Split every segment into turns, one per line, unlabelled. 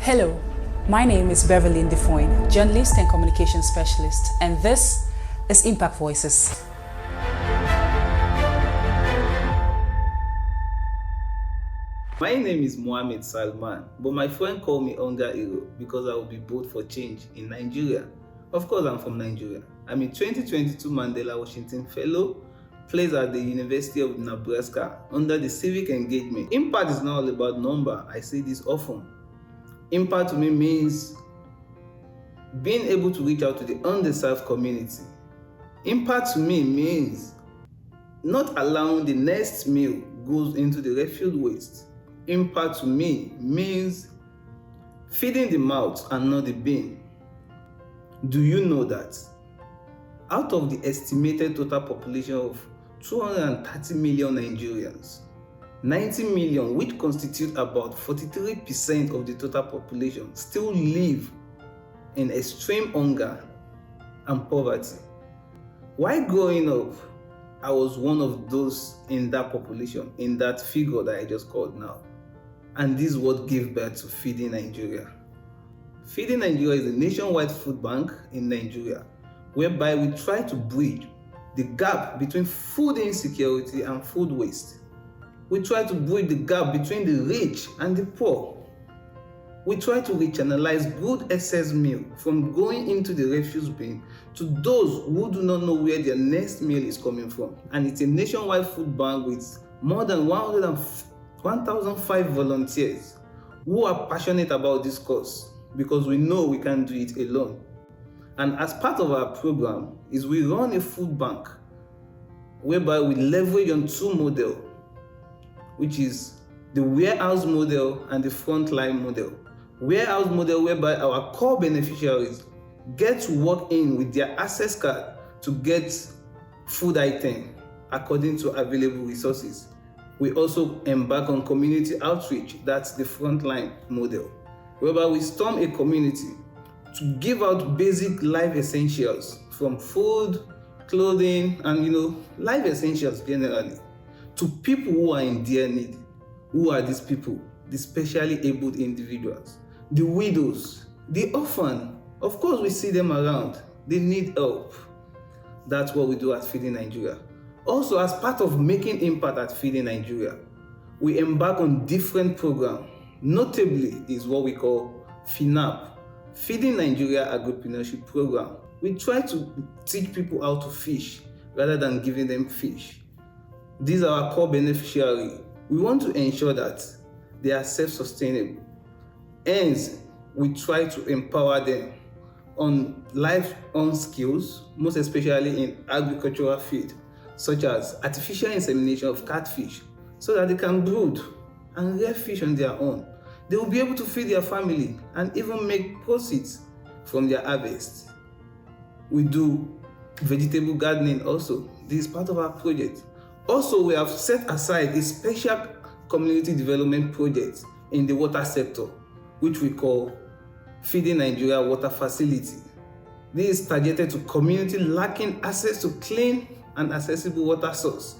Hello, my name is Beverly Ndefoyne, journalist and communication specialist, and this is Impact Voices.
My name is Mohammed Salman, but my friend called me Hunger Hero because I will be bold for change in Nigeria. Of course, I'm from Nigeria. I'm a 2022 Mandela Washington Fellow, placed at the University of Nebraska under the Civic Engagement. Impact is not all about number. I say this often. Impact to me means being able to reach out to the underserved community. Impact to me means not allowing the next meal goes into the refuse waste. Impact to me means feeding the mouth and not the bin. Do you know that out of the estimated total population of 230 million Nigerians, 90 million, which constitute about 43% of the total population, still live in extreme hunger and poverty? While growing up, I was one of those in that population, in that figure that I just called now. And this is what gave birth to Feeding Nigeria. Feeding Nigeria is a nationwide food bank in Nigeria, whereby we try to bridge the gap between food insecurity and food waste. We try to bridge the gap between the rich and the poor. We try to rechannelize good excess meal from going into the refuse bin to those who do not know where their next meal is coming from. And it's a nationwide food bank with more than 1,005 volunteers who are passionate about this cause, because we know we can't do it alone. And as part of our program is we run a food bank whereby we leverage on two models, which is the warehouse model and the frontline model. Warehouse model whereby our core beneficiaries get to walk in with their access card to get food item according to available resources. We also embark on community outreach, that's the frontline model, whereby we storm a community to give out basic life essentials from food, clothing, and life essentials generally to people who are in dire need. Who are these people? The specially abled individuals, the widows, the orphan. Of course, we see them around. They need help. That's what we do at Feeding Nigeria. Also, as part of making impact at Feeding Nigeria, we embark on different programs. Notably is what we call FINAP, Feeding Nigeria Agripreneurship Program. We try to teach people how to fish rather than giving them fish. These are our core beneficiaries. We want to ensure that they are self-sustainable. Hence, we try to empower them on life-on skills, most especially in agricultural field, such as artificial insemination of catfish, so that they can brood and rear fish on their own. They will be able to feed their family and even make proceeds from their harvest. We do vegetable gardening also. This is part of our project. Also, we have set aside a special community development project in the water sector, which we call Feeding Nigeria Water Facility. This is targeted to community lacking access to clean and accessible water source.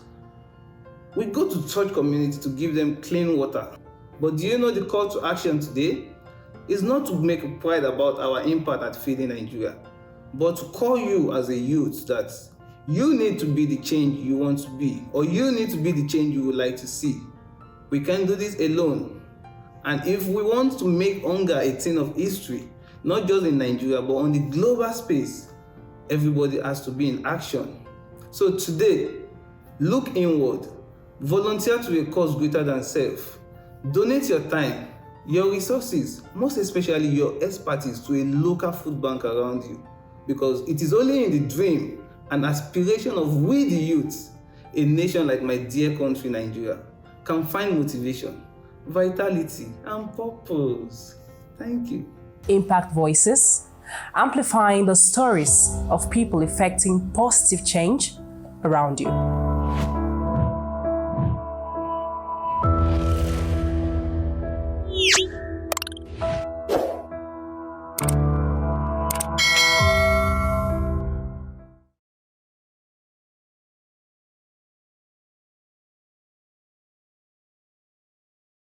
We go to church community to give them clean water. But do you know the call to action today is not to make a pride about our impact at Feeding Nigeria, but to call you as a youth that you need to be the change you want to be, or you need to be the change you would like to see. We can't do this alone. And if we want to make hunger a thing of history, not just in Nigeria, but on the global space, everybody has to be in action. So today, look inward, volunteer to a cause greater than self, donate your time, your resources, most especially your expertise to a local food bank around you, because it is only in the dream and aspiration of we the youth, a nation like my dear country Nigeria, can find motivation, vitality, and purpose. Thank you.
Impact Voices, amplifying the stories of people effecting positive change around you.